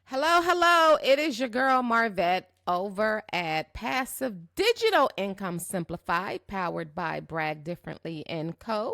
Hello, hello. It is your girl Marvette over at Passive Digital Income Simplified, powered by Brag Differently and Co.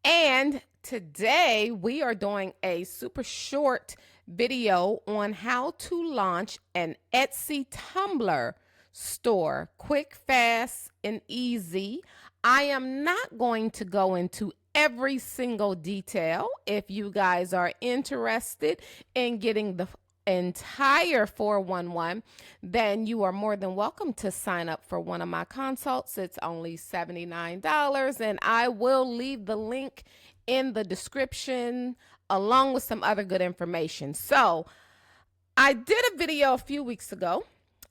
And today we are doing a super short video on how to launch an Etsy Tumbler store, quick, fast, and easy. I am not going to go into every single detail. If you guys are interested in getting the entire 411, then you are more than welcome to sign up for one of my consults. It's only $79, and I will leave the link in the description along with some other good information. So I did a video a few weeks ago,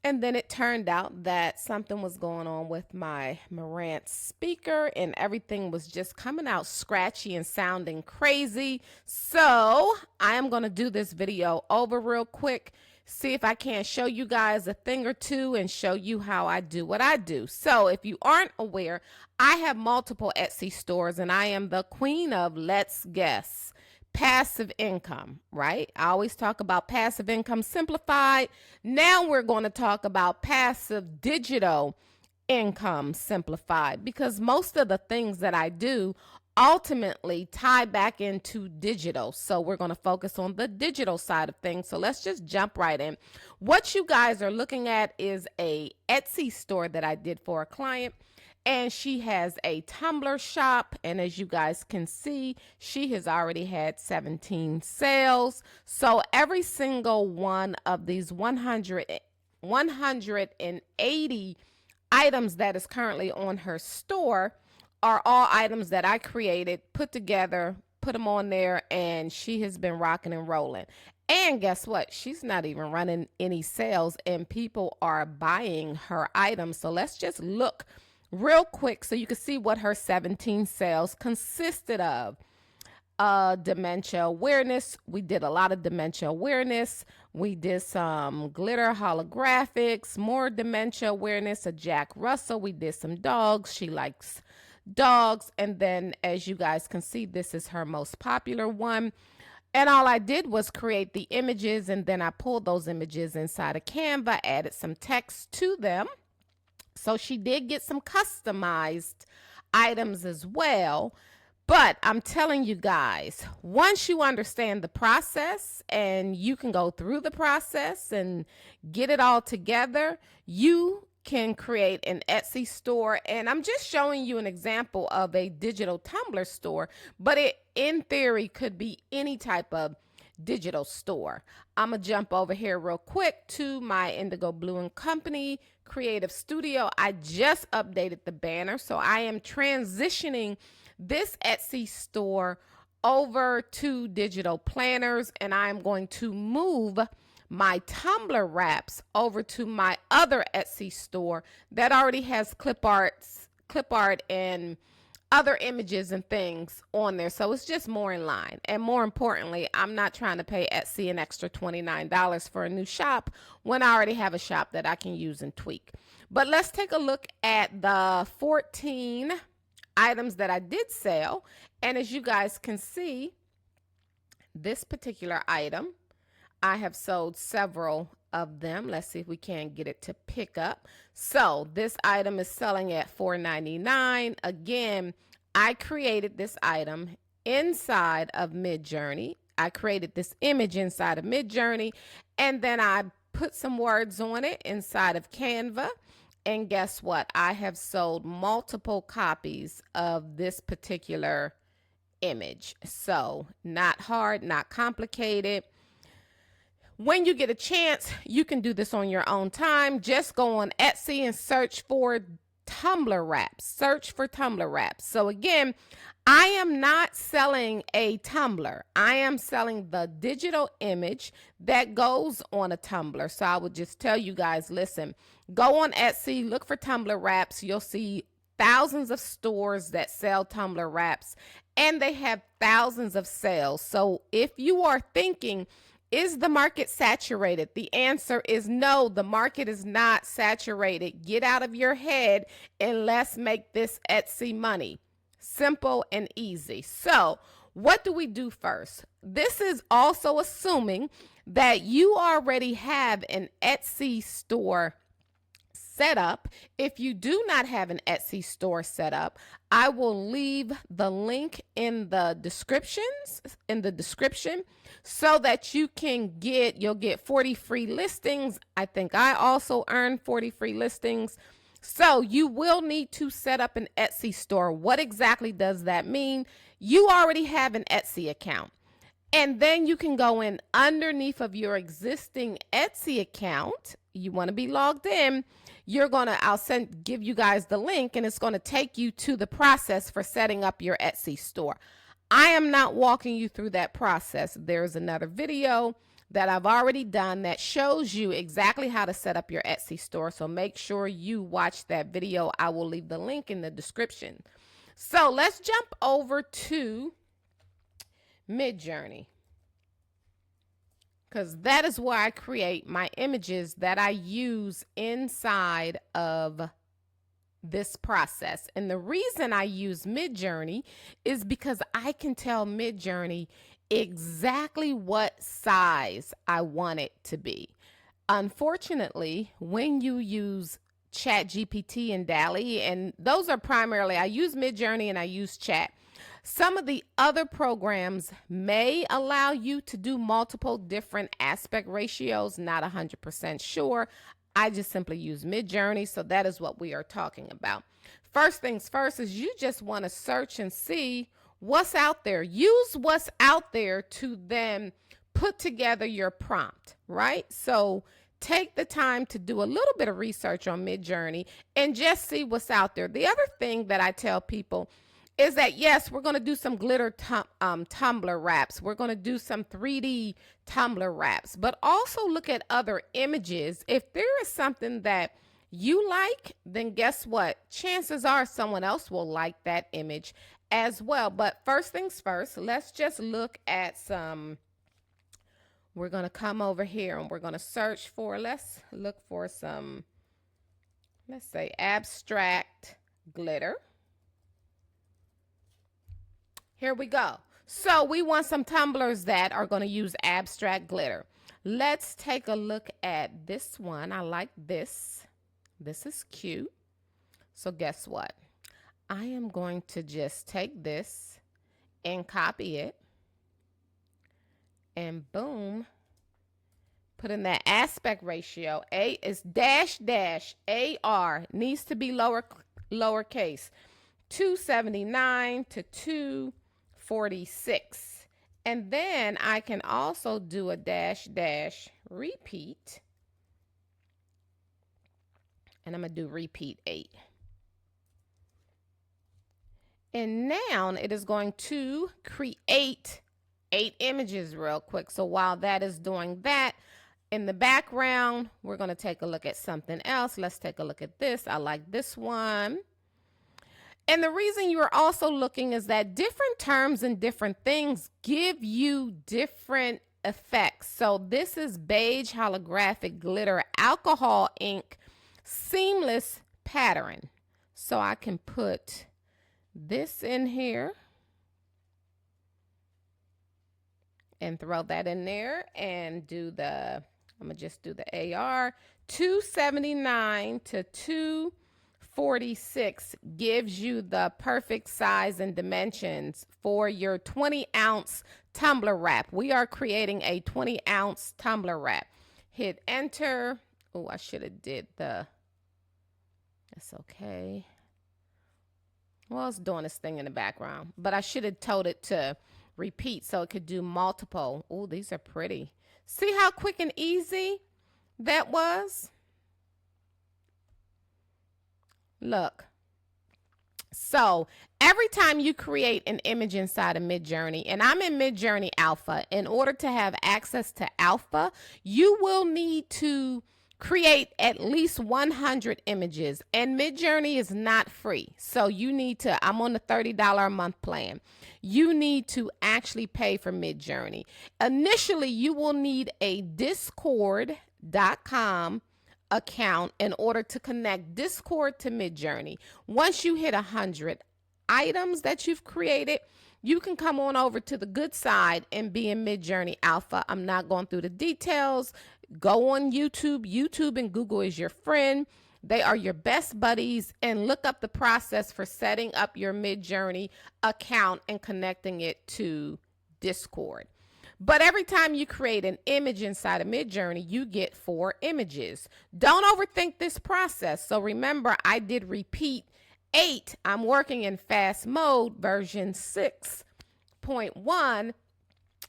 and then it turned out that something was going on with my Marantz speaker and everything was just coming out scratchy and sounding crazy. So I am going to do this video over real quick, see if I can show you guys a thing or two and show you how I do what I do. So if you aren't aware, I have multiple Etsy stores and I am the queen of, let's guess, passive income, right? I always talk about passive income simplified. Now we're going to talk about passive digital income simplified, because most of the things that I do ultimately tie back into digital. So we're going to focus on the digital side of things. So let's just jump right in. What you guys are looking at is a Etsy store that I did for a client. And she has a Tumbler shop. And as you guys can see, she has already had 17 sales. So every single one of these 180 items that is currently on her store are all items that I created, put together, put them on there, and she has been rocking and rolling. And guess what? She's not even running any sales, and people are buying her items. So let's just look real quick so you can see what her 17 sales consisted of. Dementia awareness. We did a lot of dementia awareness. We did some glitter holographics, more dementia awareness, a Jack Russell. We did some dogs. She likes dogs. And then as you guys can see, this is her most popular one. And all I did was create the images, and then I pulled those images inside of Canva, added some text to them. So she did get some customized items as well. But I'm telling you guys, once you understand the process and you can go through the process and get it all together, you can create an Etsy store. And I'm just showing you an example of a digital Tumbler store, but it in theory could be any type of digital store. I'm gonna jump over here real quick to my Indigo Blue and Company Creative Studio. I just updated the banner, so I am transitioning this Etsy store over to digital planners, and I'm going to move my Tumbler wraps over to my other Etsy store that already has clip art and other images and things on there. So it's just more in line. And more importantly, I'm not trying to pay Etsy an extra $29 for a new shop when I already have a shop that I can use and tweak. But let's take a look at the 14 items that I did sell. And as you guys can see, this particular item, I have sold several of them. Let's see if we can get it to pick up. So this item is selling at $4.99. Again, I created this item inside of Midjourney. I created this image inside of Midjourney, and then I put some words on it inside of Canva. And guess what? I have sold multiple copies of this particular image. So not hard, not complicated. When you get a chance, you can do this on your own time. Just go on Etsy and search for Tumbler wraps. Search for Tumbler wraps. So again, I am not selling a tumbler. I am selling the digital image that goes on a tumbler. So I would just tell you guys, listen, go on Etsy, look for Tumbler wraps. You'll see thousands of stores that sell Tumbler wraps, and they have thousands of sales. So if you are thinking, is the market saturated? The answer is no, the market is not saturated. Get out of your head and let's make this Etsy money. Simple and easy. So what do we do first? This is also assuming that you already have an Etsy store set up. If you do not have an Etsy store set up, I will leave the link in the description so that you'll get 40 free listings. I think I also earned 40 free listings. So you will need to set up an Etsy store. What exactly does that mean? You already have an Etsy account. And then you can go in underneath of your existing Etsy account. You want to be logged in. Give you guys the link, and it's going to take you to the process for setting up your Etsy store. I am not walking you through that process. There's another video that I've already done that shows you exactly how to set up your Etsy store. So make sure you watch that video. I will leave the link in the description. So let's jump over to Midjourney, because that is where I create my images that I use inside of this process. And the reason I use Midjourney is because I can tell Midjourney exactly what size I want it to be. Unfortunately, when you use ChatGPT and DALL-E, and those are primarily, I use Midjourney and I use Chat. Some of the other programs may allow you to do multiple different aspect ratios, not 100% sure. I just simply use Midjourney, so that is what we are talking about. First things first is you just want to search and see what's out there. Use what's out there to then put together your prompt, right? So take the time to do a little bit of research on Midjourney and just see what's out there. The other thing that I tell people is that, yes, we're going to do some glitter Tumbler wraps. We're going to do some 3D Tumbler wraps, but also look at other images. If there is something that you like, then guess what? Chances are someone else will like that image as well. But first things first, let's just look at some. We're going to come over here and we're going to search for, let's look for some, let's say abstract glitter. Here we go. So we want some tumblers that are going to use abstract glitter. Let's take a look at this one. I like this. This is cute. So guess what? I am going to just take this and copy it. And boom. Put in that aspect ratio. A is -- AR. Needs to be lowercase. 279 to 246. And then I can also do a -- repeat. And I'm going to do repeat 8. And now it is going to create 8 images real quick. So while that is doing that, in the background, we're going to take a look at something else. Let's take a look at this. I like this one. And the reason you are also looking is that different terms and different things give you different effects. So this is beige holographic glitter alcohol ink seamless pattern. So I can put this in here and throw that in there and do the, I'm going to just do the AR. 279 to 246 gives you the perfect size and dimensions for your 20-ounce tumbler wrap. We are creating a 20-ounce tumbler wrap. Hit enter. Oh, I should have did the, that's okay. Well, it's doing this thing in the background, but I should have told it to repeat so it could do multiple. Oh, these are pretty. See how quick and easy that was? Look. So every time you create an image inside of Midjourney, and I'm in Midjourney Alpha, in order to have access to Alpha, you will need to create at least 100 images, and Midjourney is not free. So you need to, I'm on the $30 a month plan. You need to actually pay for Midjourney. Initially, you will need a discord.com account in order to connect Discord to Midjourney. Once you hit 100 items that you've created, you can come on over to the good side and be in Midjourney Alpha. I'm not going through the details. Go on YouTube. YouTube and Google is your friend. They are your best buddies, and look up the process for setting up your Midjourney account and connecting it to Discord. But every time you create an image inside of Midjourney, you get 4 images. Don't overthink this process. So remember, I did repeat 8. I'm working in fast mode version 6.1.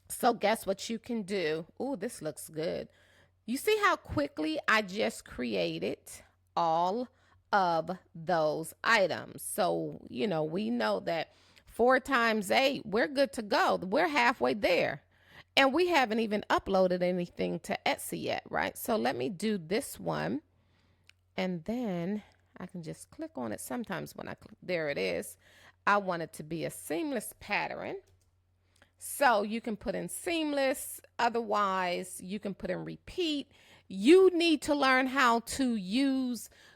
So guess what you can do? Ooh, this looks good. You see how quickly I just created all of those items. So, you know, we know that 4 times 8, we're good to go. We're halfway there. And we haven't even uploaded anything to Etsy yet, right? So let me do this one. And then I can just click on it. Sometimes when I click, there it is. I want it to be a seamless pattern. So you can put in seamless. Otherwise, you can put in repeat. You need to learn how to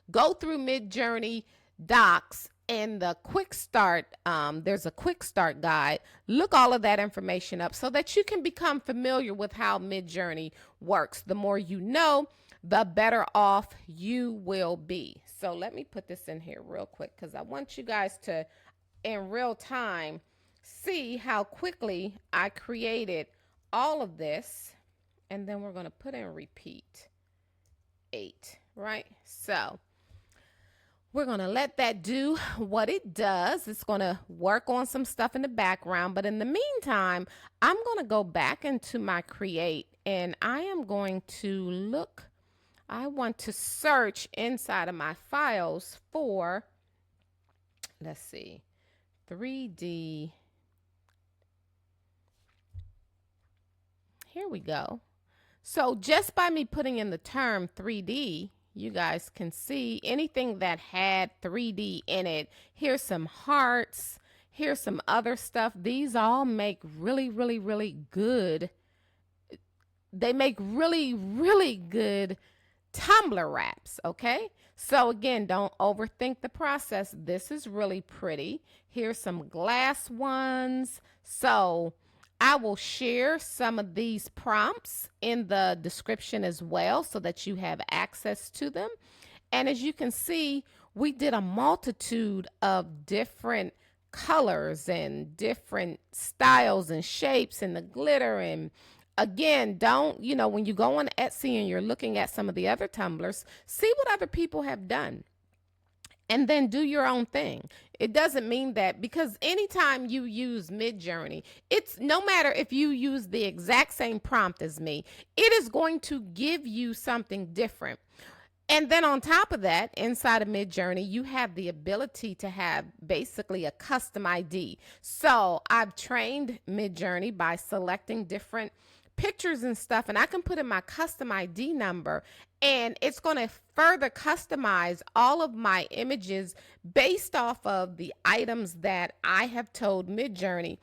go through Midjourney docs and the quick start. There's a quick start guide. Look all of that information up so that you can become familiar with how Midjourney works. The more you know, the better off you will be. So let me put this in here real quick because I want you guys to, in real time, see how quickly I created all of this. And then we're going to put in repeat 8, right? So we're going to let that do what it does. It's going to work on some stuff in the background. But in the meantime, I'm going to go back into my Create, and I am going to look. I want to search inside of my files for, let's see, 3D. Here we go. So just by me putting in the term 3D, you guys can see anything that had 3D in it. Here's some hearts. Here's some other stuff. These all make really, really, really good. They make really, really good Tumbler wraps, okay? So again, don't overthink the process. This is really pretty. Here's some glass ones. So I will share some of these prompts in the description as well so that you have access to them. And as you can see, we did a multitude of different colors and different styles and shapes and the glitter. And again, don't, you know, when you go on Etsy and you're looking at some of the other tumblers, see what other people have done. And then do your own thing. It doesn't mean that, because anytime you use Midjourney, it's no matter if you use the exact same prompt as me, it is going to give you something different. And then on top of that, inside of Midjourney, you have the ability to have basically a custom ID. So I've trained Midjourney by selecting different pictures and stuff, and I can put in my custom ID number, and it's going to further customize all of my images based off of the items that I have told Midjourney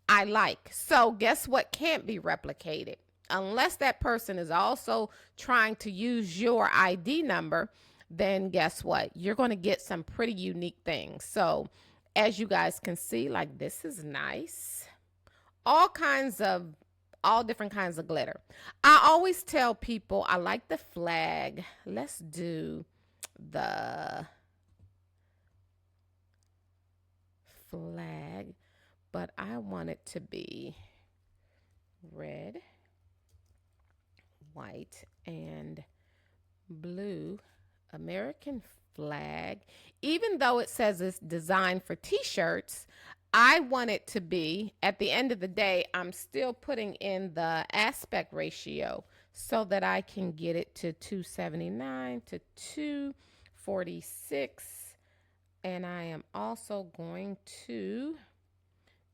I like. So guess what can't be replicated? Unless that person is also trying to use your ID number, then guess what? You're going to get some pretty unique things. So as you guys can see, like, this is nice. All different kinds of glitter. I always tell people I like the flag. Let's do the flag, but I want it to be red, white, and blue. American flag. Even though it says it's designed for t-shirts, I want it to be, at the end of the day, I'm still putting in the aspect ratio so that I can get it to 279 to 246. And I am also going to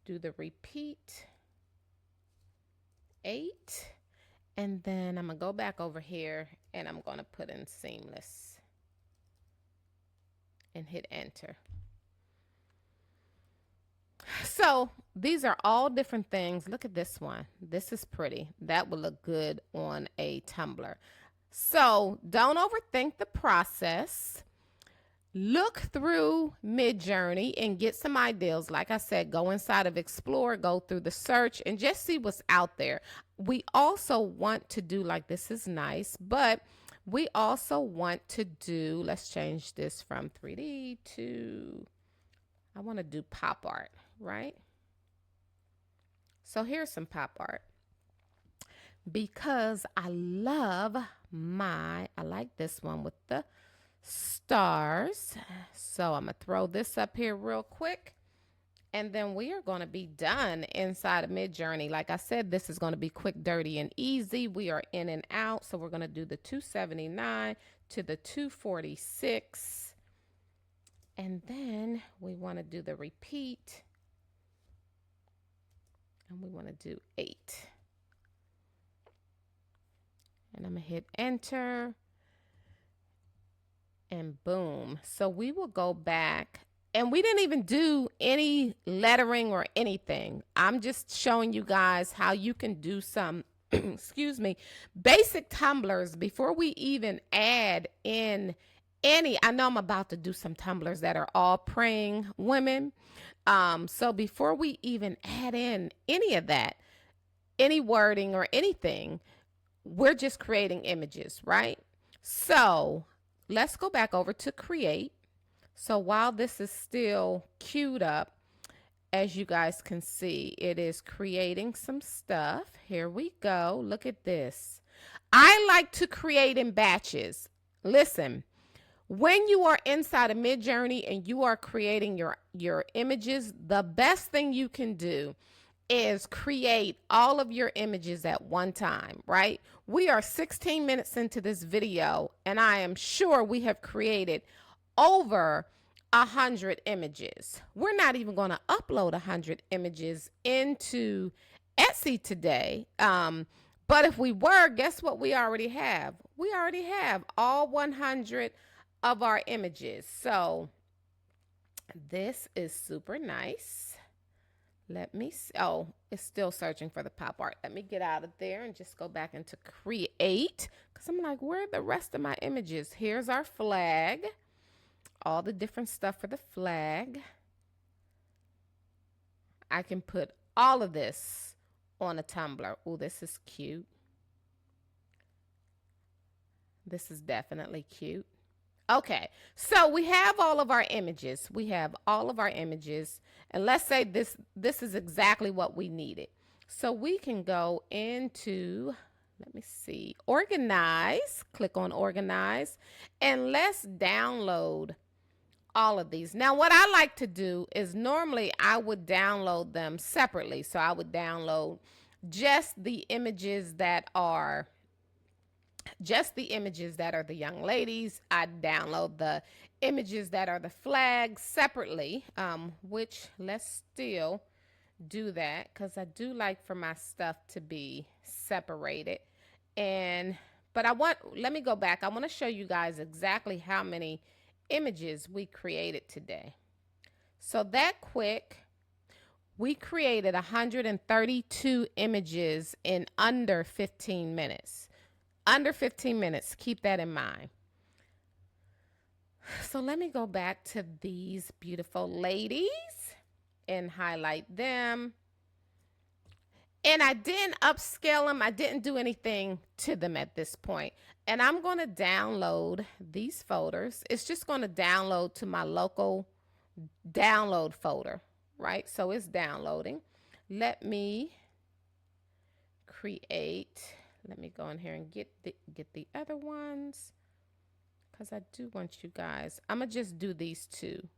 do the repeat 8. And then I'm going to go back over here and I'm going to put in seamless and hit enter. So these are all different things. Look at this one. This is pretty. That would look good on a tumbler. So don't overthink the process. look through Midjourney and get some ideas. Like I said, go inside of Explore, go through the search, and just see what's out there. We also want to do, like, this is nice, but we also want to do, let's change this from 3D to, I want to do pop art, right? So here's some pop art. Because I like this one with the stars. So I'm going to throw this up here real quick. And then we are going to be done inside of Midjourney. Like I said, this is going to be quick, dirty, and easy. We are in and out. So we're going to do the 279 to the 246. And then we want to do the repeat. And we want to do 8. And I'm going to hit enter. And boom. So we will go back. And we didn't even do any lettering or anything. I'm just showing you guys how you can do some, excuse me, basic tumblers before we even add in any. I know I'm about to do some tumblers that are all praying women. So before we even add in any of that, any wording or anything, we're just creating images, right? So let's go back over to create. So while this is still queued up, as you guys can see, it is creating some stuff. Here we go. Look at this. I like to create in batches. Listen, when you are inside of Midjourney and you are creating your images, the best thing you can do is create all of your images at one time, right? We are 16 minutes into this video, and I am sure we have created over 100 images. We're not even going to upload 100 images into Etsy today. But if we were, guess what we already have? We already have all 100 of our images. So this is super nice. Let me see. Oh, it's still searching for the pop art. Let me get out of there and just go back into create, because I'm like, where are the rest of my images? Here's our flag. All the different stuff for the flag. I can put all of this on a tumbler. Oh, this is cute. This is definitely cute. Okay, so we have all of our images. We have all of our images. And let's say this is exactly what we needed. So we can go into, let me see, organize. Click on organize. And let's download all of these. Now, what I like to do is normally I would download them separately. So I would download just the images that are the young ladies. I download the images that are the flags separately, which let's still do that because I do like for my stuff to be separated. But let me go back. I want to show you guys exactly how many images we created today. So that quick, we created 132 images in under 15 minutes. Under 15 minutes, keep that in mind. So let me go back to these beautiful ladies and highlight them. And I didn't upscale them. I didn't do anything to them at this point. And I'm going to download these folders. It's just going to download to my local download folder, right? So it's downloading. Let me create. Let me go in here and get the other ones because I do want you guys. I'm going to just do these two.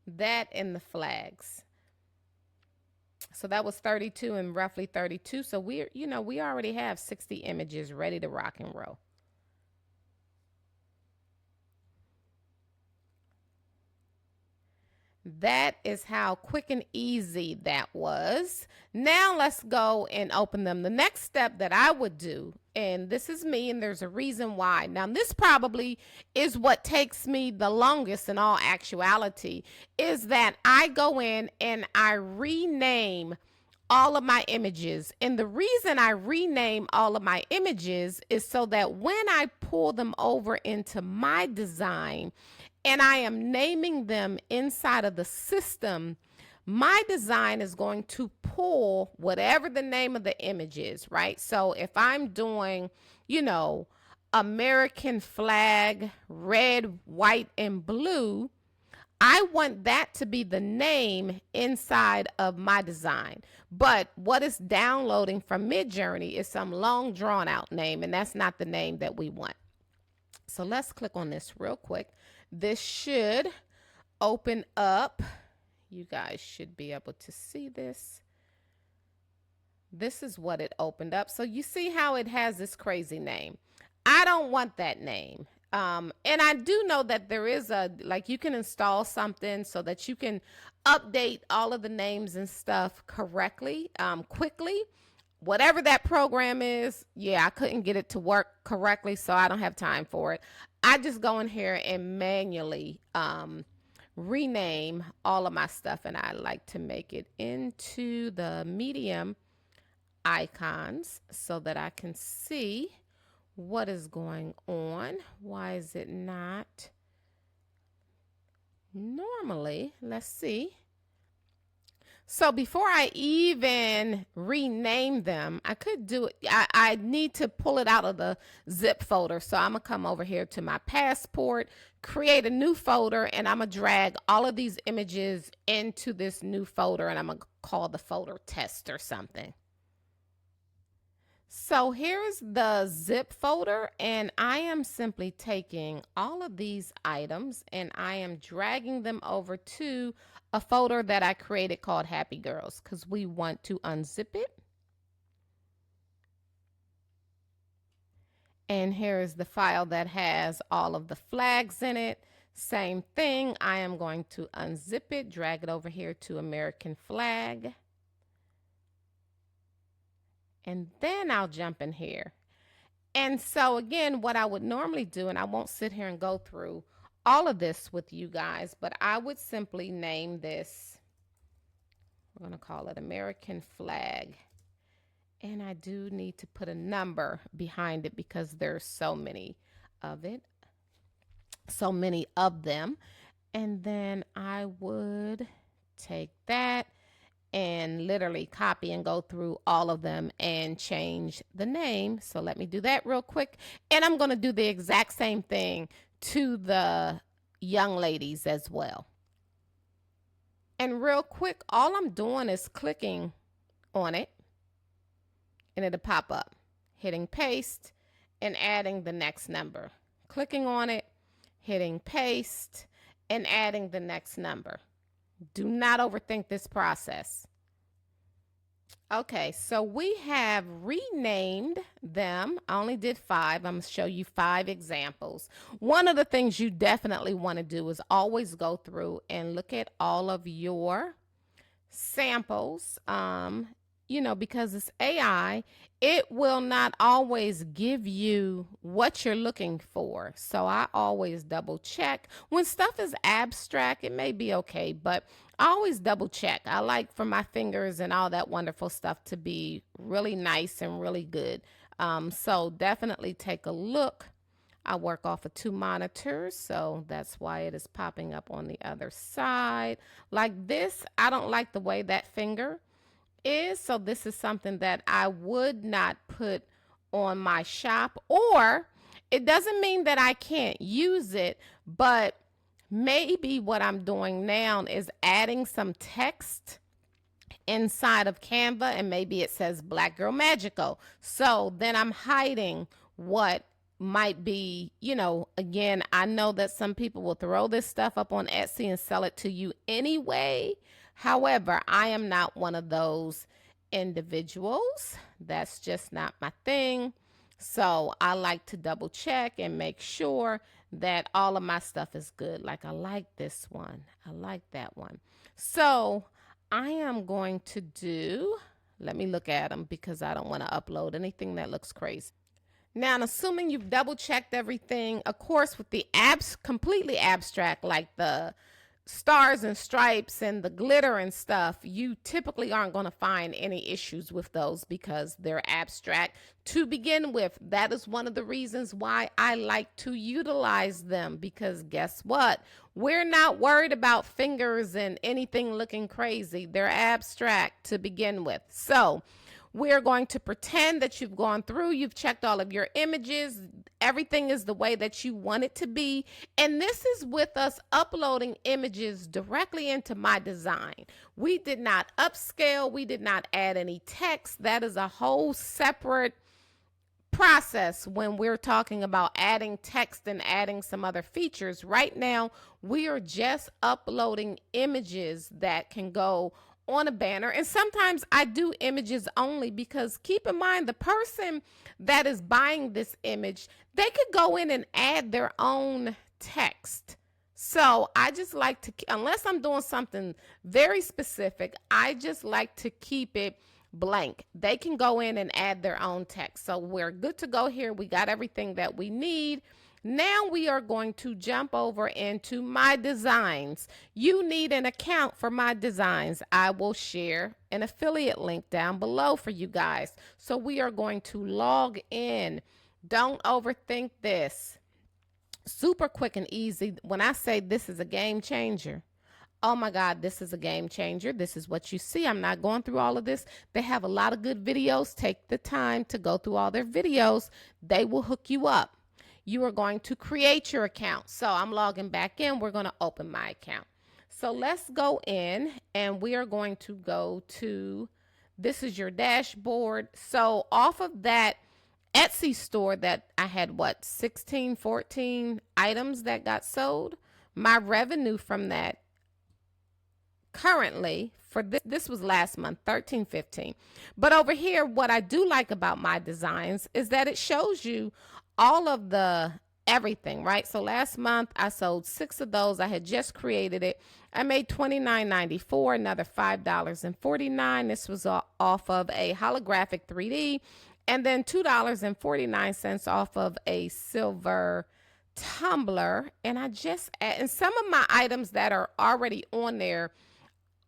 That and the flags. So that was 32 and roughly 32. So we already have 60 images ready to rock and roll. That is how quick and easy that was. Now let's go and open them. The next step that I would do, and this is me, and there's a reason why. Now this probably is what takes me the longest in all actuality, is that I go in and I rename all of my images. And the reason I rename all of my images is so that when I pull them over into MyDesign and I am naming them inside of the system, MyDesign is going to pull whatever the name of the image is, right? So if I'm doing, you know, American flag, red, white, and blue, I want that to be the name inside of MyDesign. But what it's downloading from Midjourney is some long drawn out name, and that's not the name that we want. So let's click on this real quick. This should open up. You guys should be able to see this. This is what it opened up. So you see how it has this crazy name. I don't want that name. And I do know that there is like you can install something so that you can update all of the names and stuff correctly, quickly. Whatever that program is, yeah, I couldn't get it to work correctly, so I don't have time for it. I just go in here and manually rename all of my stuff, and I like to make it into the medium icons so that I can see what is going on. Why is it not normally? Let's see. So before I even rename them, I could do it. I need to pull it out of the zip folder. So I'm going to come over here to my passport, create a new folder, and I'm going to drag all of these images into this new folder, and I'm going to call the folder test or something. So here's the zip folder, and I am simply taking all of these items and I am dragging them over to a folder that I created called Happy Girls because we want to unzip it. And here is the file that has all of the flags in it. Same thing, I am going to unzip it, drag it over here to American flag. And then I'll jump in here. And so again, what I would normally do, and I won't sit here and go through all of this with you guys, but I would simply name this, we're going to call it American flag. And I do need to put a number behind it because there's so many of it, so many of them. And then I would take that and literally copy and go through all of them and change the name. So let me do that real quick. And I'm going to do the exact same thing to the young ladies as well. And real quick, all I'm doing is clicking on it and it'll pop up, hitting paste and adding the next number, clicking on it, hitting paste and adding the next number. Do not overthink this process. Okay, so we have renamed them. I only did 5. I'm going to show you 5 examples. One of the things you definitely want to do is always go through and look at all of your samples. You know, because it's AI, it will not always give you what you're looking for. So I always double check. When stuff is abstract, it may be okay, but I always double check. I like for my fingers and all that wonderful stuff to be really nice and really good. So definitely take a look. I work off of 2 monitors, so that's why it is popping up on the other side. Like this, I don't like the way that finger is, so this is something that I would not put on my shop, or it doesn't mean that I can't use it, but maybe what I'm doing now is adding some text inside of Canva, and maybe it says Black Girl Magical, so then I'm hiding what might be, you know, again, I know that some people will throw this stuff up on Etsy and sell it to you anyway. However, I am not one of those individuals. That's just not my thing. So I like to double check and make sure that all of my stuff is good. Like I like this one. I like that one. So I am going to do, let me look at them because I don't want to upload anything that looks crazy. Now, assuming you've double checked everything, of course, with the completely abstract, like the stars and stripes and the glitter and stuff, you typically aren't going to find any issues with those because they're abstract to begin with. That is one of the reasons why I like to utilize them, because guess what? We're not worried about fingers and anything looking crazy. They're abstract to begin with. So we're going to pretend that you've gone through, you've checked all of your images, everything is the way that you want it to be. And this is with us uploading images directly into MyDesign. We did not upscale, we did not add any text. That is a whole separate process when we're talking about adding text and adding some other features. Right now, we are just uploading images that can go on a banner. And sometimes I do images only because keep in mind, the person that is buying this image, they could go in and add their own text. So I just like to, unless I'm doing something very specific, I just like to keep it blank. They can go in and add their own text. So we're good to go here. We got everything that we need. Now we are going to jump over into MyDesigns. You need an account for MyDesigns. I will share an affiliate link down below for you guys. So we are going to log in. Don't overthink this. Super quick and easy. When I say this is a game changer, oh my God, this is a game changer. This is what you see. I'm not going through all of this. They have a lot of good videos. Take the time to go through all their videos. They will hook you up. You are going to create your account. So I'm logging back in. We're going to open my account. So let's go in and we are going to go to, this is your dashboard. So off of that Etsy store that I had, 16, 14 items that got sold, my revenue from that currently for this was last month, 13, 15. But over here, what I do like about MyDesigns is that it shows you all of the everything, right? So last month I sold 6 of those. I had just created it. I made $29.94, another $5.49. This was off of a holographic 3D, and then $2.49 off of a silver tumbler. And I just add, and some of my items that are already on there,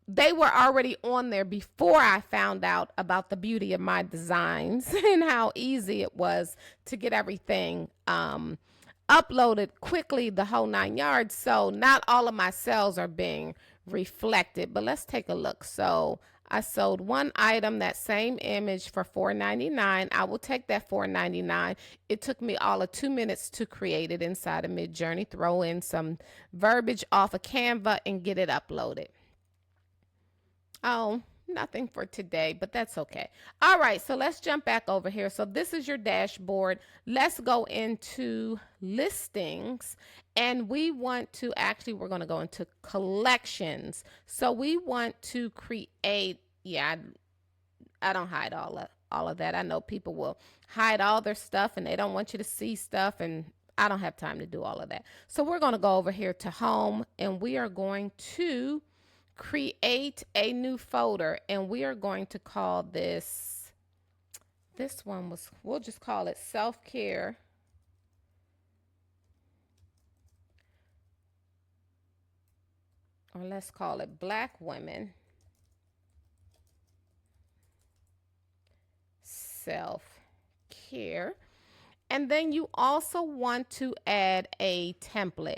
they were already on there before I found out about the beauty of MyDesigns and how easy it was to get everything uploaded quickly, the whole 9 yards. So not all of my sales are being reflected, but let's take a look. So I sold one item, that same image, for $4.99. I will take that $4.99. It took me all of 2 minutes to create it inside of Midjourney, throw in some verbiage off of Canva and get it uploaded. Oh, nothing for today, but that's okay. All right, so let's jump back over here. So this is your dashboard. Let's go into listings, and we want to actually, we're going to go into collections. So we want to create, yeah, I don't hide all of that. I know people will hide all their stuff and they don't want you to see stuff, and I don't have time to do all of that. So we're going to go over here to home, and we are going to create a new folder, and we are going to call this one was, we'll just call it self-care, or let's call it Black Women Self-Care. And then you also want to add a template,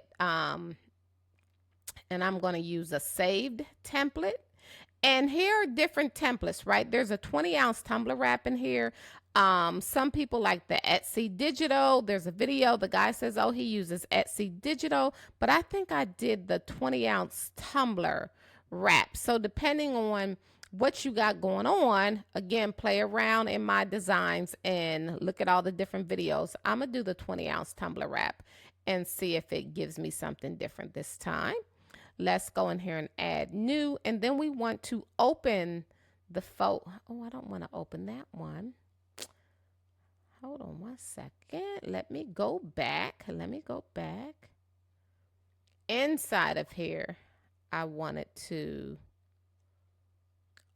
and I'm going to use a saved template. And here are different templates, right? There's a 20-ounce tumbler wrap in here. Some people like the Etsy digital. There's a video. The guy says, oh, he uses Etsy digital, but I think I did the 20-ounce tumbler wrap. So depending on what you got going on, again, play around in MyDesigns and look at all the different videos. I'm going to do the 20-ounce tumbler wrap and see if it gives me something different this time. Let's go in here and add new, and then we want to open the photo. Oh, I don't want to open that one. Hold on 1 second. Let me go back. Inside of here, I wanted to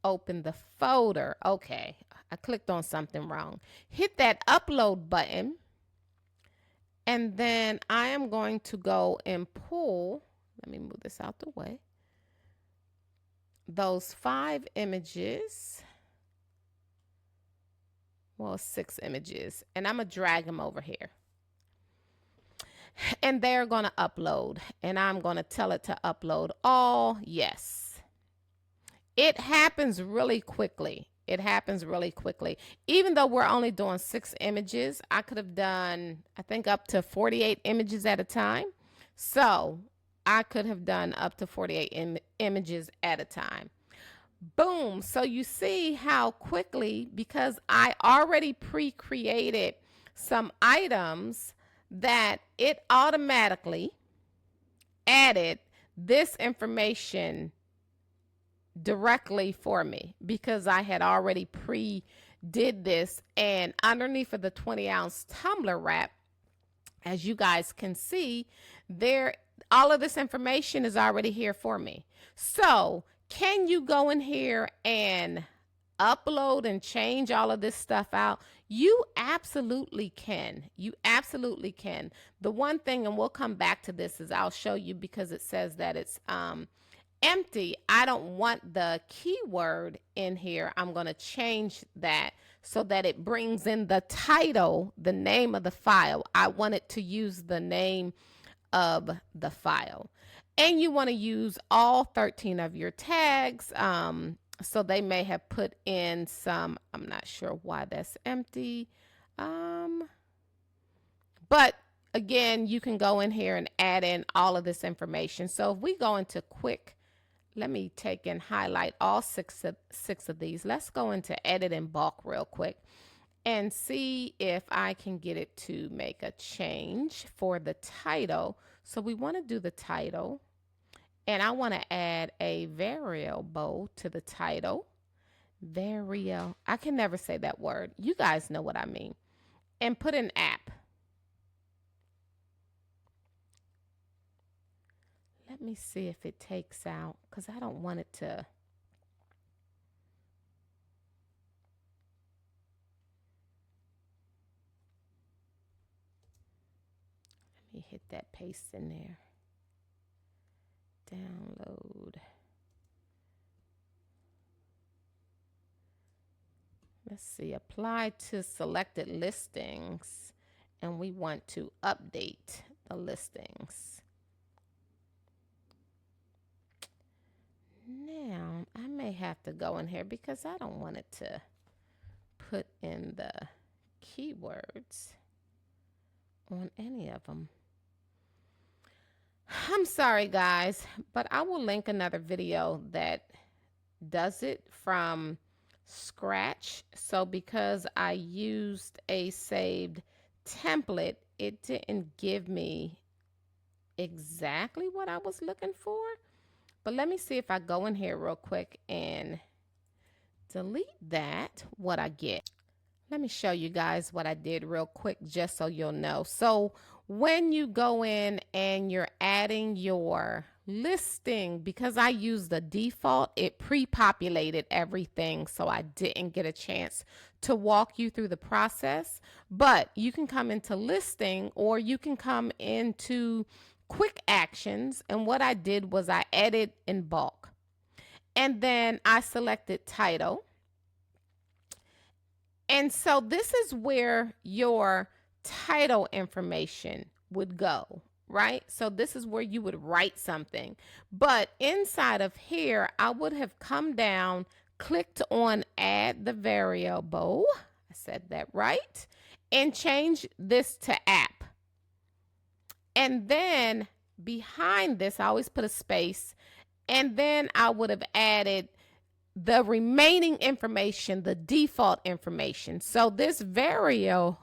open the folder. Okay, I clicked on something wrong. Hit that upload button, and then I am going to go and pull. Let me move this out the way. Those 5 images, well, 6 images, and I'm going to drag them over here. And they're going to upload, and I'm going to tell it to upload all. Yes. It happens really quickly. It happens really quickly. Even though we're only doing 6 images, I could have done, I think, up to 48 images at a time. So I could have done up to 48 images at a time. Boom. So you see how quickly, because I already pre-created some items, that it automatically added this information directly for me, because I had already did this. And underneath of the 20-ounce tumbler wrap, as you guys can see there, all of this information is already here for me. So can you go in here and upload and change all of this stuff out? You absolutely can. You absolutely can. The one thing, and we'll come back to this, is I'll show you, because it says that it's empty. I don't want the keyword in here. I'm going to change that so that it brings in the title, the name of the file. I want it to use the name of the file. And you want to use all 13 of your tags. So they may have put in some, I'm not sure why that's empty. But again, you can go in here and add in all of this information. So if we go into quick, let me take and highlight all six of these. Let's go into edit in bulk real quick and see if I can get it to make a change for the title. So we want to do the title, and I want to add a variable to the title. I can never say that word. You guys know what I mean. And put an app. Let me see if it takes out, because I don't want it to. Let me hit that paste in there. Download. Let's see, apply to selected listings, and we want to update the listings. Now, I may have to go in here because I don't want it to put in the keywords on any of them. I'm sorry, guys, but I will link another video that does it from scratch. So because I used a saved template, it didn't give me exactly what I was looking for. But let me see if I go in here real quick and delete that, what I get. Let me show you guys what I did real quick, just so you'll know. So when you go in and you're adding your listing, because I used the default, it pre-populated everything, so I didn't get a chance to walk you through the process. But you can come into listing, or you can come into quick actions, and what I did was I edited in bulk, and then I selected title. And so this is where your title information would go, right? So this is where you would write something. But inside of here, I would have come down, clicked on add the variable. I said that right. And change this to app. And then behind this, I always put a space. And then I would have added the remaining information, the default information. So this variable,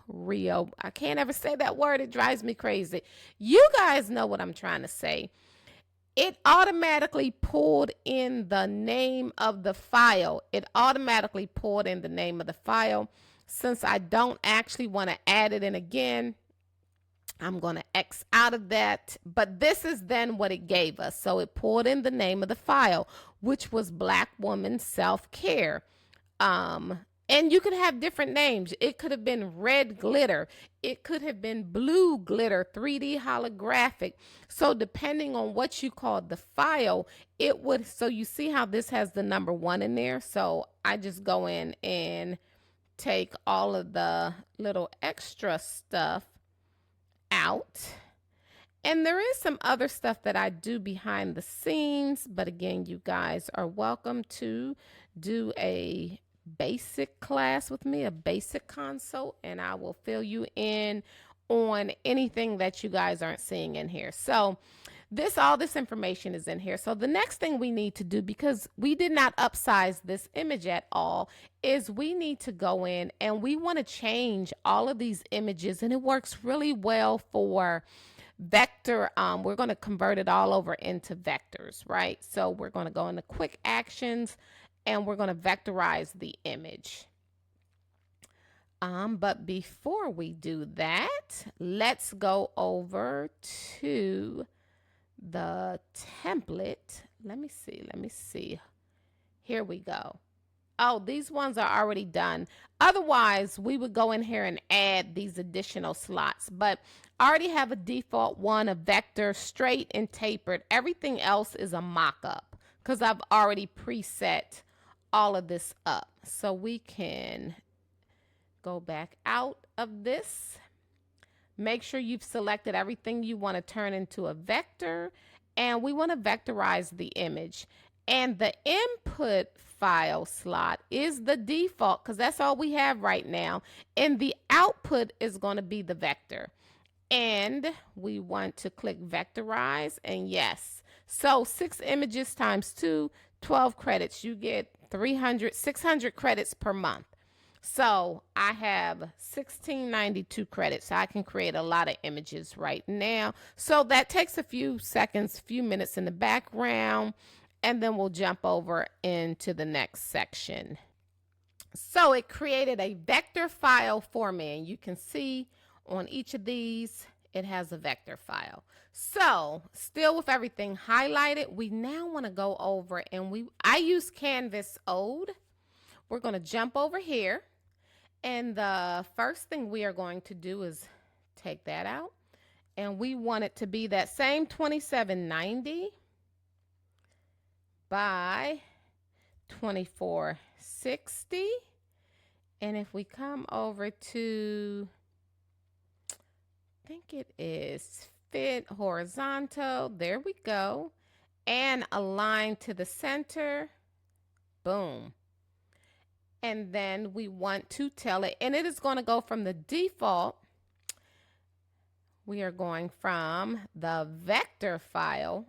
I can't ever say that word. It drives me crazy. You guys know what I'm trying to say. It automatically pulled in the name of the file. It automatically pulled in the name of the file. Since I don't actually want to add it in again, I'm going to X out of that. But this is then what it gave us. So it pulled in the name of the file, which was Black Woman Self-Care. And you could have different names. It could have been red glitter. It could have been blue glitter, 3D holographic. So depending on what you called the file, it would, so you see how this has the number 1 in there. So I just go in and take all of the little extra stuff out. And there is some other stuff that I do behind the scenes, but again, you guys are welcome to do a basic class with me, a basic consult, and I will fill you in on anything that you guys aren't seeing in here. So all this information is in here. So the next thing we need to do, because we did not upsize this image at all, is we need to go in and we want to change all of these images, and it works really well for vector. We're going to convert it all over into vectors, right? So we're going to go into quick actions and we're going to vectorize the image. But before we do that, let's go over to the template. Let me see. Here we go. Oh, these ones are already done. Otherwise, we would go in here and add these additional slots. But I already have a default one, a vector, straight and tapered. Everything else is a mock-up because I've already preset all of this up. So we can go back out of this. Make sure you've selected everything you want to turn into a vector. And we want to vectorize the image. And the input file slot is the default because that's all we have right now. And the output is going to be the vector. And we want to click vectorize, and yes. So 6 images times 2, 12 credits. You get 600 credits per month. So I have 1692 credits. So I can create a lot of images right now. So that takes a few seconds, few minutes in the background. And then we'll jump over into the next section. So it created a vector file for me. And you can see on each of these, it has a vector file. So still with everything highlighted, we now want to go over and I use Canvas Ode. We're going to jump over here. And the first thing we are going to do is take that out. And we want it to be that same 2790 by 2460. And if we come over to, I think it is fit horizontal, there we go, and align to the center, boom. And then we want to tell it, and it is going to go from the default. We are going from the vector file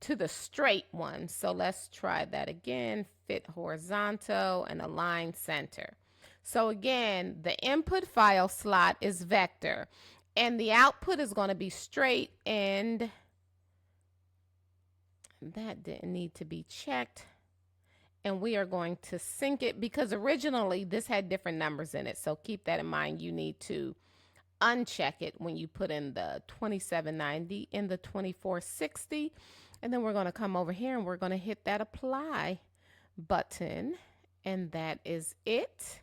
to the straight one. So let's try that again. Fit horizontal and align center. So again, the input file slot is vector and the output is going to be straight, and that didn't need to be checked. And we are going to sync it because originally this had different numbers in it. So keep that in mind. You need to uncheck it when you put in the 2790 in the 2460. And then we're going to come over here and we're going to hit that apply button. And that is it.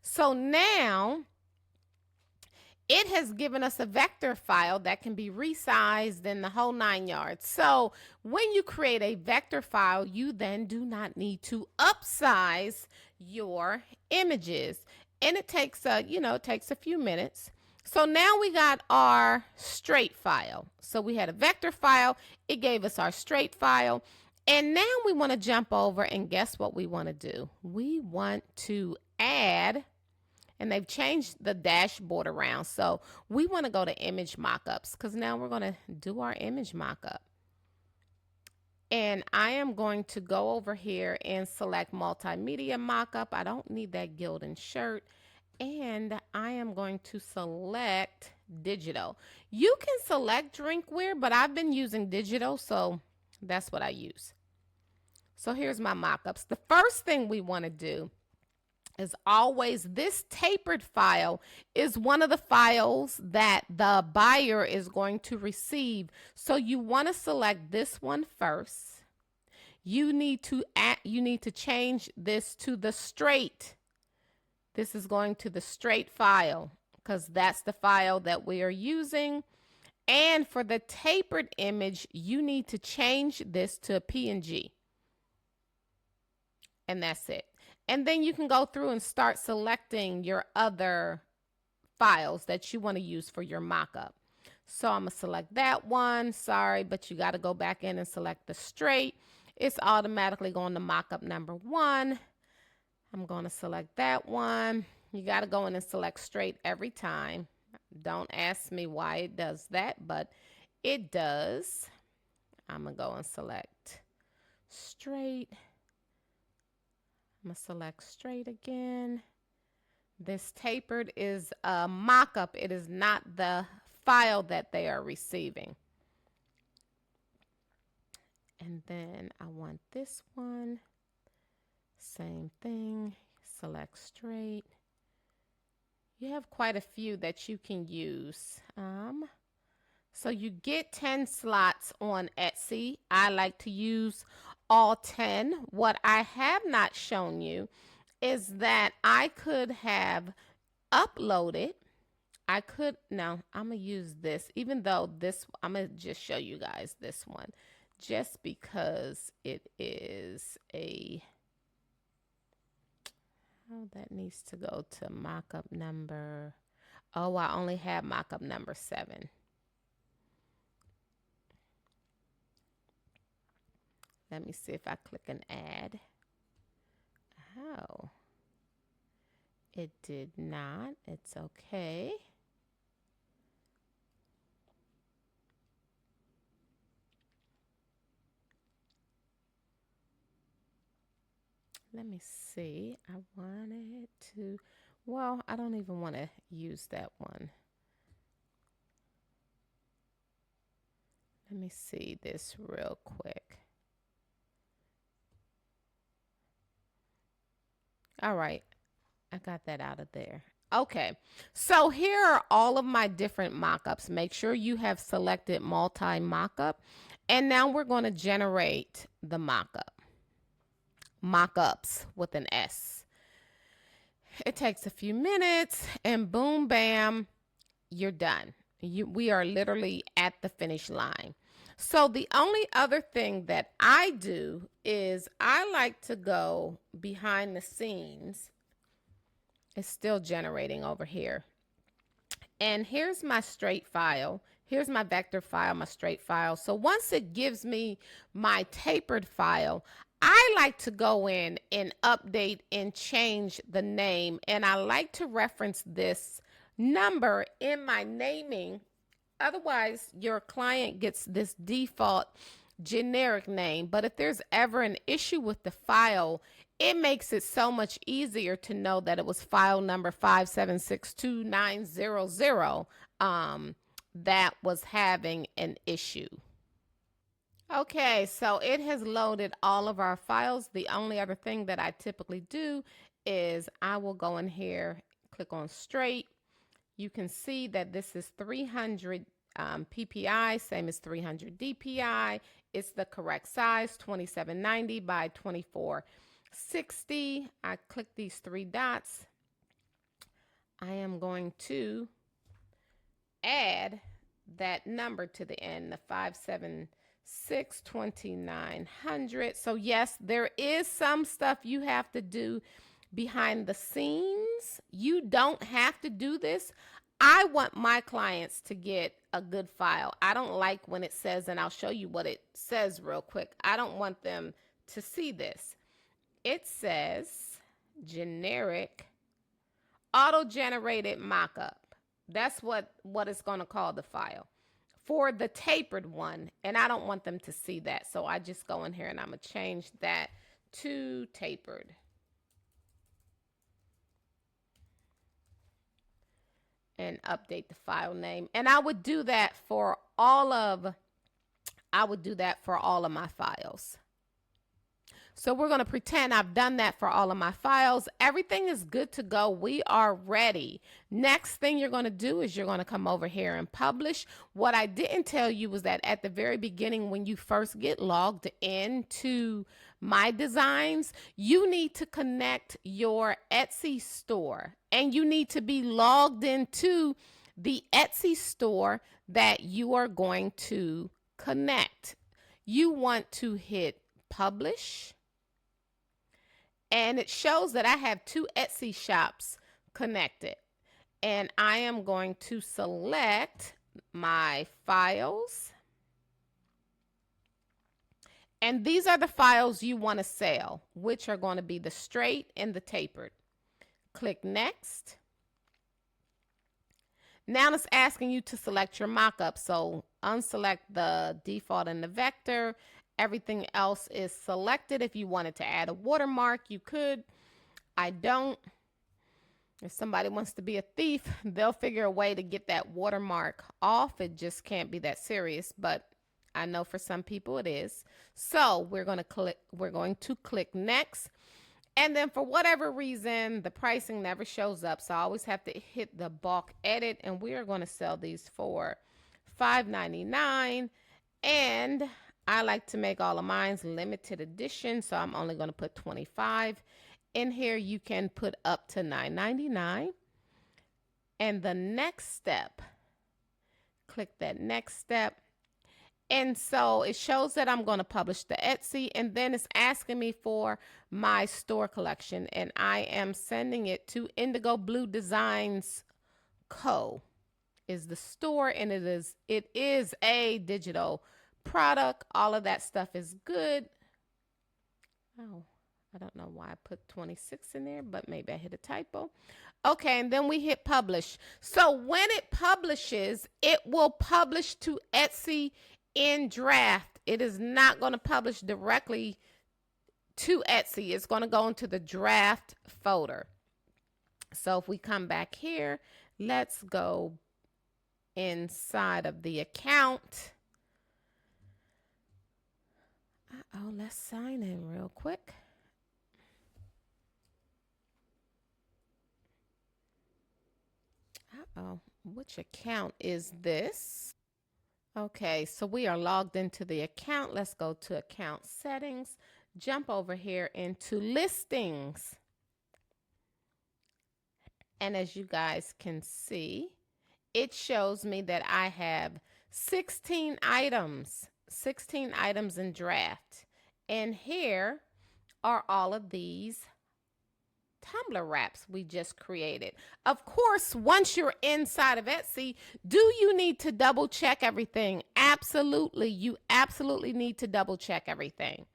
So now it has given us a vector file that can be resized in the whole 9 yards. So when you create a vector file, you then do not need to upsize your images. And it takes a few minutes. So now we got our straight file. So we had a vector file. It gave us our straight file. And now we want to jump over, and guess what we want to do? We want to add, and they've changed the dashboard around. So we want to go to image mockups because now we're going to do our image mockup. And I am going to go over here and select multimedia mockup. I don't need that gilded shirt. And I am going to select digital. You can select drinkware, but I've been using digital, so that's what I use. So here's my mockups. The first thing we want to do is always, this tapered file is one of the files that the buyer is going to receive. So you want to select this one first. You need to change this to the straight This is going to the straight file because that's the file that we are using. And for the tapered image, you need to change this to a PNG. And that's it. And then you can go through and start selecting your other files that you want to use for your mockup. So I'm going to select that one. Sorry, but you got to go back in and select the straight. It's automatically going to mockup number 1. I'm going to select that one. You got to go in and select straight every time. Don't ask me why it does that, but it does. I'm going to go and select straight. I'm going to select straight again. This tapered is a mock-up. It is not the file that they are receiving. And then I want this one. Same thing. Select straight. You have quite a few that you can use. So you get 10 slots on Etsy. I like to use all 10. What I have not shown you is that I could have uploaded. No, I'm going to use this, even though this, I'm going to just show you guys this one just because it is that needs to go to mockup number. Oh, I only have mockup number 7. Let me see if I click an add. Oh, it did not. It's okay. Let me see. I wanted to, well, I don't even want to use that one. Let me see this real quick. All right, I got that out of there. Okay, so here are all of my different mockups. Make sure you have selected multi mockup. And now we're going to generate the mockups with an S. It takes a few minutes and boom, bam, you're done. We are literally at the finish line. So the only other thing that I do is I like to go behind the scenes. It's still generating over here. And here's my straight file. Here's my vector file, my straight file. So once it gives me my tapered file, I like to go in and update and change the name. And I like to reference this number in my naming. Otherwise, your client gets this default generic name. But if there's ever an issue with the file, it makes it so much easier to know that it was file number 5762900 that was having an issue. Okay, so it has loaded all of our files. The only other thing that I typically do is I will go in here, click on straight. You can see that this is 300 PPI, same as 300 DPI. It's the correct size, 2790 by 2460. I click these 3 dots. I am going to add that number to the end, the 5762900. So yes, there is some stuff you have to do behind the scenes. You don't have to do this. I want my clients to get a good file. I don't like when it says, and I'll show you what it says real quick. I don't want them to see this. It says generic auto-generated mockup. That's what it's going to call the file for the tapered one. And I don't want them to see that. So I just go in here and I'm going to change that to tapered. And update the file name. And I would do that for all of my files. So we're going to pretend I've done that for all of my files. Everything is good to go. We are ready. Next thing you're going to do is you're going to come over here and publish. What I didn't tell you was that at the very beginning, when you first get logged into MyDesigns, you need to connect your Etsy store, and you need to be logged into the Etsy store that you are going to connect. You want to hit publish, and it shows that I have 2 Etsy shops connected. And I am going to select my files. And these are the files you want to sell, which are going to be the straight and the tapered. Click next. Now it's asking you to select your mockup. So unselect the default and the vector. Everything else is selected. If you wanted to add a watermark, you could. I don't. If somebody wants to be a thief, they'll figure a way to get that watermark off. It just can't be that serious, but I know for some people it is. So we're going to click next. And then for whatever reason, the pricing never shows up. So I always have to hit the bulk edit, and we are going to sell these for $5.99. And I like to make all of mine limited edition, so I'm only going to put 25. In here, you can put up to $9.99. And the next step, click that next step. And so it shows that I'm going to publish the Etsy, and then it's asking me for my store collection, and I am sending it to Indigo Blue Designs Co. is the store, and it is a digital product. All of that stuff is good. Oh, I don't know why I put 26 in there, but maybe I hit a typo. Okay, and then we hit publish. So when it publishes, it will publish to Etsy in draft. It is not going to publish directly to Etsy. It's going to go into the draft folder. So if we come back here, let's go inside of the account. Oh, let's sign in real quick. Uh-oh, which account is this? Okay, so we are logged into the account. Let's go to account settings, jump over here into listings. And as you guys can see, it shows me that I have 16 items in draft. And here are all of these Tumbler wraps we just created. Of course, once you're inside of Etsy, do you need to double check everything? Absolutely. You absolutely need to double check everything.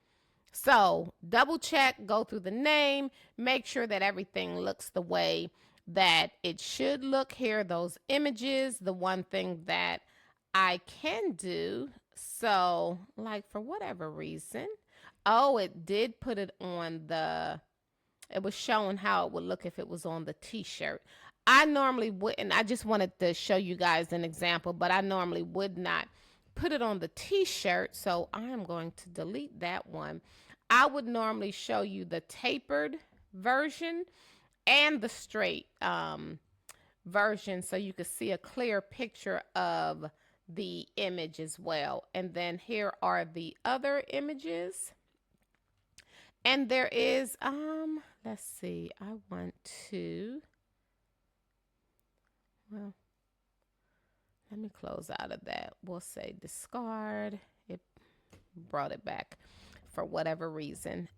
So double check, go through the name, make sure that everything looks the way that it should look. Here, those images, the one thing that I can do. So like for whatever reason, oh, it did put it on the, it was showing how it would look if it was on the t-shirt. I normally wouldn't. I just wanted to show you guys an example, but I normally would not put it on the t-shirt. So I am going to delete that one. I would normally show you the tapered version and the straight version, so you could see a clear picture of the image as well. And then here are the other images. And there is, let's see, I want to, well, let me close out of that. We'll say discard. It brought it back for whatever reason.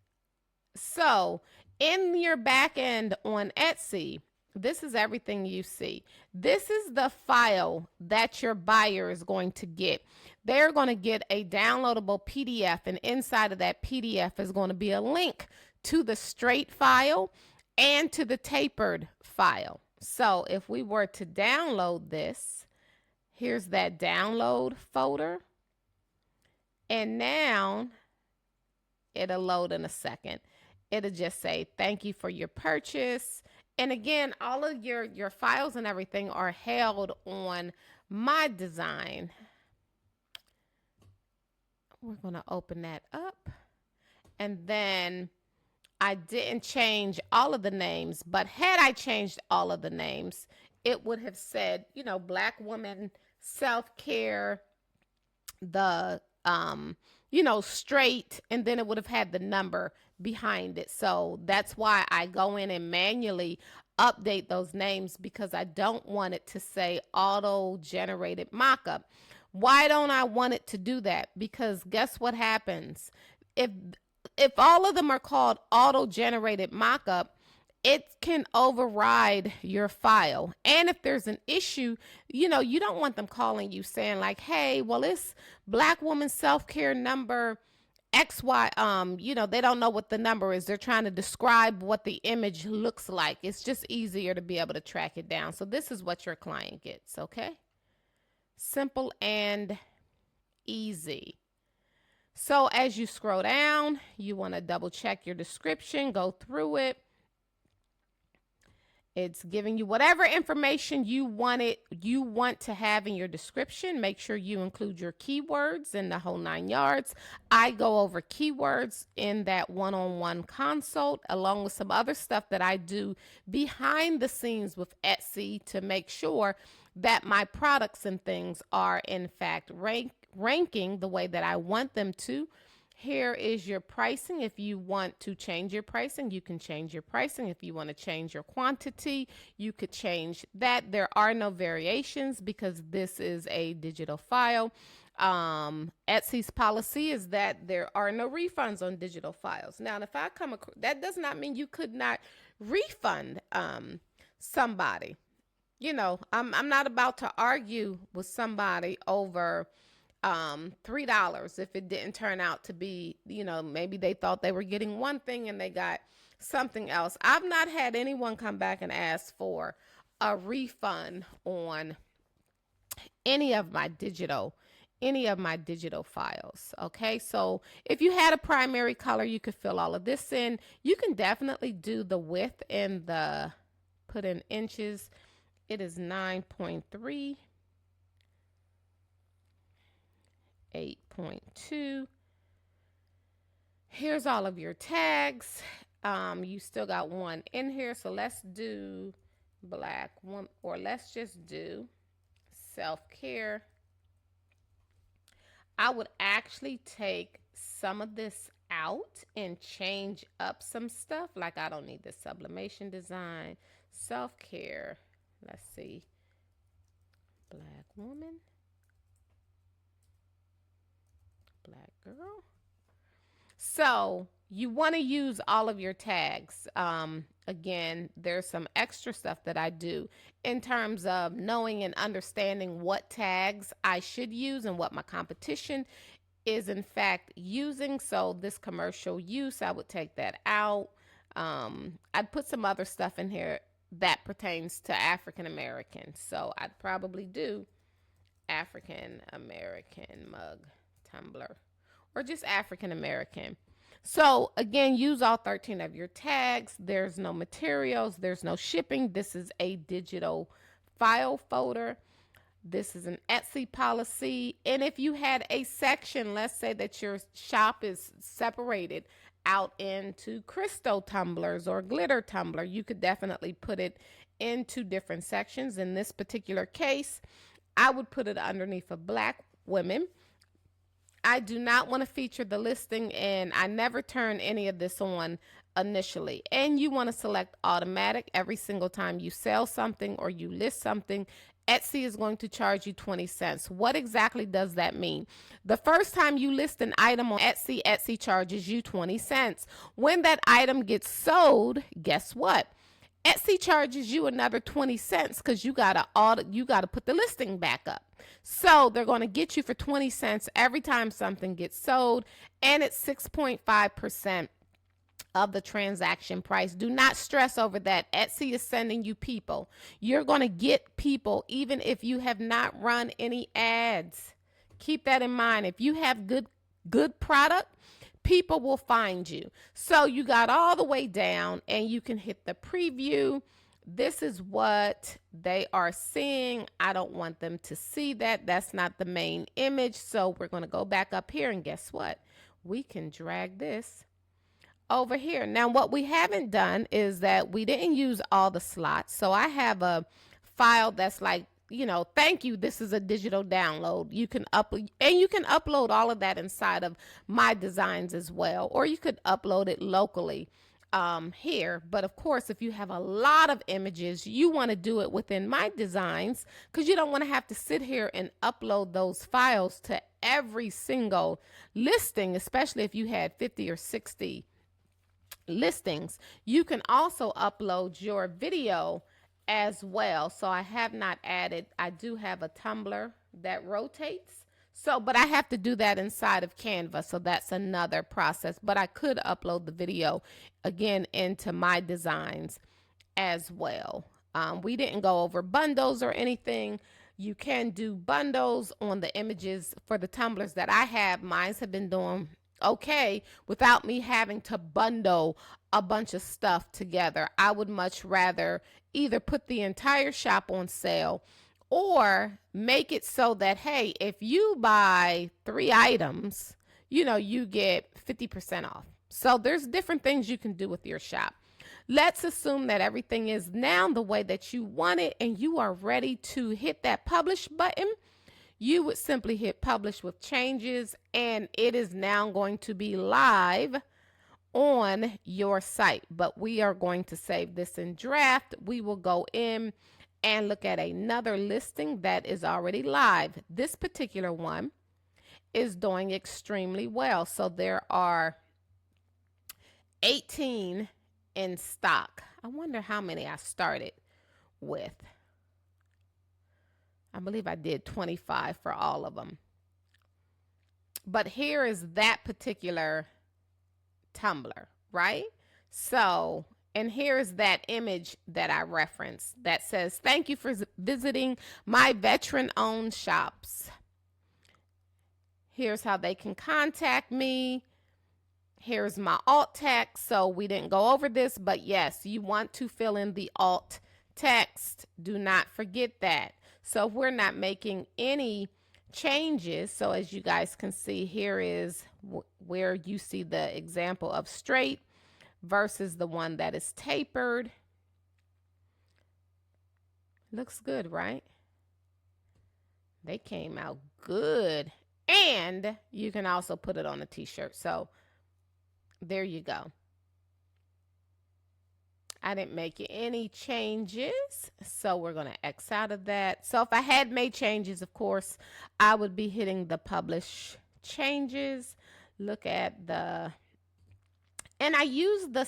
So in your back end on Etsy, this is everything you see. This is the file that your buyer is going to get. They're going to get a downloadable PDF, and inside of that PDF is going to be a link to the straight file and to the tapered file. So if we were to download this, here's that download folder. And now it'll load in a second. It'll just say, thank you for your purchase. And again, all of your files and everything are held on MyDesign. We're going to open that up. And then I didn't change all of the names, but had I changed all of the names, it would have said, you know, Black woman self-care, the you know, straight, and then it would have had the number behind it. So that's why I go in and manually update those names, because I don't want it to say auto generated mockup. Why don't I want it to do that? Because guess what happens? If if all of them are called auto generated mockup, it can override your file. And if there's an issue, you know, you don't want them calling you saying like, hey, well, it's Black woman self-care number XY. You know, they don't know what the number is. They're trying to describe what the image looks like. It's just easier to be able to track it down. So this is what your client gets, okay? Simple and easy. So as you scroll down, you want to double check your description, go through it. It's giving you whatever information you want to have in your description. Make sure you include your keywords in the whole 9 yards. I go over keywords in that one-on-one consult, along with some other stuff that I do behind the scenes with Etsy to make sure that my products and things are in fact ranking the way that I want them to. Here is your pricing. If you want to change your pricing, you can change your pricing. If you want to change your quantity, you could change that. There are no variations because this is a digital file. Etsy's policy is that there are no refunds on digital files. Now, if I come across, that does not mean you could not refund somebody. You know, I'm not about to argue with somebody over $3 if it didn't turn out to be, you know, maybe they thought they were getting one thing and they got something else. I've not had anyone come back and ask for a refund on any of my digital files. Okay, so if you had a primary color, you could fill all of this in. You can definitely do the width and the put in inches. It is 9.3, 8.2. Here's all of your tags. You still got one in here, so let's do Black woman, or let's just do self-care. I would actually take some of this out and change up some stuff. Like, I don't need the sublimation design. Self-care. Let's see. Black woman. Black girl. So you want to use all of your tags. Again, there's some extra stuff that I do in terms of knowing and understanding what tags I should use and what my competition is in fact using. So this commercial use, I would take that out. I'd put some other stuff in here that pertains to African American. So I'd probably do African American mug, Tumbler, or just African American. So again, use all 13 of your tags. There's no materials, there's no shipping. This is a digital file folder. This is an Etsy policy. And if you had a section, let's say that your shop is separated out into crystal tumblers or glitter tumbler, you could definitely put it into different sections. In this particular case, I would put it underneath of Black women. I do not want to feature the listing, and I never turn any of this on initially. And you want to select automatic every single time you sell something or you list something. Etsy is going to charge you 20 cents. What exactly does that mean? The first time you list an item on Etsy, Etsy charges you 20 cents. When that item gets sold, guess what? Etsy charges you another 20 cents because you gotta put the listing back up. So they're going to get you for 20 cents every time something gets sold, and it's 6.5% of the transaction price. Do not stress over that. Etsy is sending you people. You're going to get people even if you have not run any ads. Keep that in mind. If you have good product, people will find you. So you got all the way down and you can hit the preview. This is what they are seeing. I don't want them to see that. That's not the main image. So we're going to go back up here, and guess what? We can drag this over here. Now, what we haven't done is that we didn't use all the slots. So I have a file that's like, you know, thank you, this is a digital download. You can upload, and you can upload all of that inside of MyDesigns as well, or you could upload it locally here. But of course, if you have a lot of images, you want to do it within MyDesigns, because you don't want to have to sit here and upload those files to every single listing, especially if you had 50 or 60 listings. You can also upload your video as well. So I have not added, I do have a Tumbler that rotates. So, but I have to do that inside of Canva. So that's another process, but I could upload the video again into MyDesigns as well. We didn't go over bundles or anything. You can do bundles on the images for the tumblers that I have. Mine have been doing okay without me having to bundle a bunch of stuff together. I would much rather either put the entire shop on sale or make it so that, hey, if you buy 3 items, you know, you get 50% off. So there's different things you can do with your shop. Let's assume that everything is now the way that you want it and you are ready to hit that publish button. You would simply hit publish with changes, and it is now going to be live on your site. But we are going to save this in draft. We will go in and look at another listing that is already live. This particular one is doing extremely well. So there are 18 in stock. I wonder how many I started with. I believe I did 25 for all of them. But here is that particular Tumbler, right? So, and here's that image that I referenced that says, thank you for visiting my veteran-owned shops. Here's how they can contact me. Here's my alt text. So we didn't go over this, but yes, you want to fill in the alt text. Do not forget that. So if we're not making any changes, so as you guys can see, here is where you see the example of straight versus the one that is tapered. Looks good, right? They came out good. And you can also put it on a t-shirt. So there you go. I didn't make any changes, so we're going to X out of that. So if I had made changes, of course, I would be hitting the publish changes. Look at the, and I use the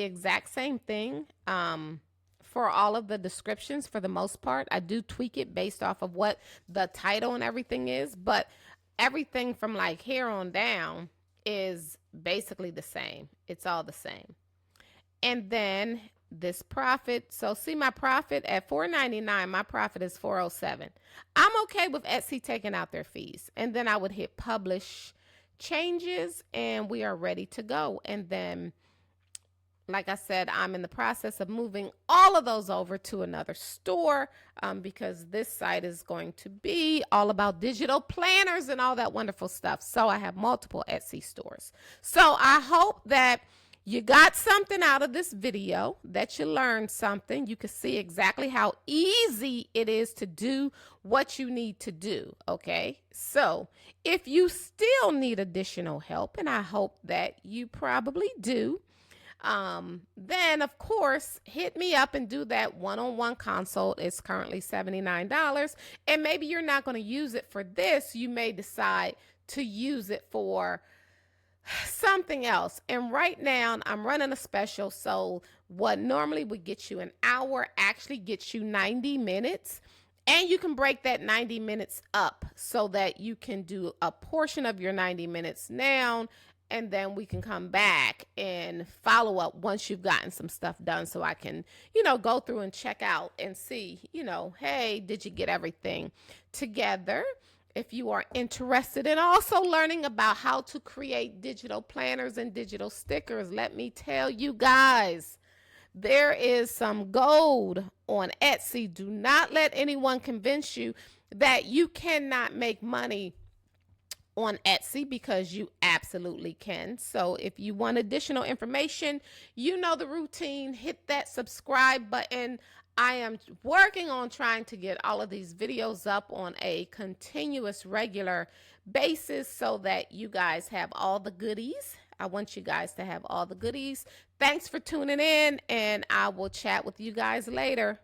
exact same thing for all of the descriptions for the most part. I do tweak it based off of what the title and everything is, but everything from like here on down is basically the same. It's all the same. And then this profit. So see my profit at $4.99. My profit is $4.07. I'm okay with Etsy taking out their fees. And then I would hit publish changes and we are ready to go. And then, like I said, I'm in the process of moving all of those over to another store because this site is going to be all about digital planners and all that wonderful stuff. So I have multiple Etsy stores. So I hope that you got something out of this video, that you learned something. You can see exactly how easy it is to do what you need to do, okay? So if you still need additional help, and I hope that you probably do, then of course hit me up and do that one-on-one consult. It's currently $79, and maybe you're not going to use it for this. You may decide to use it for something else. And right now I'm running a special, so what normally would get you an hour actually gets you 90 minutes. And you can break that 90 minutes up so that you can do a portion of your 90 minutes now, and then we can come back and follow up once you've gotten some stuff done, so I can, you know, go through and check out and see, you know, hey, did you get everything together? If you are interested in also learning about how to create digital planners and digital stickers, let me tell you guys, there is some gold on Etsy. Do not let anyone convince you that you cannot make money on Etsy, because you absolutely can. So if you want additional information, you know the routine, hit that subscribe button. I am working on trying to get all of these videos up on a continuous, regular basis so that you guys have all the goodies. I want you guys to have all the goodies. Thanks for tuning in, and I will chat with you guys later.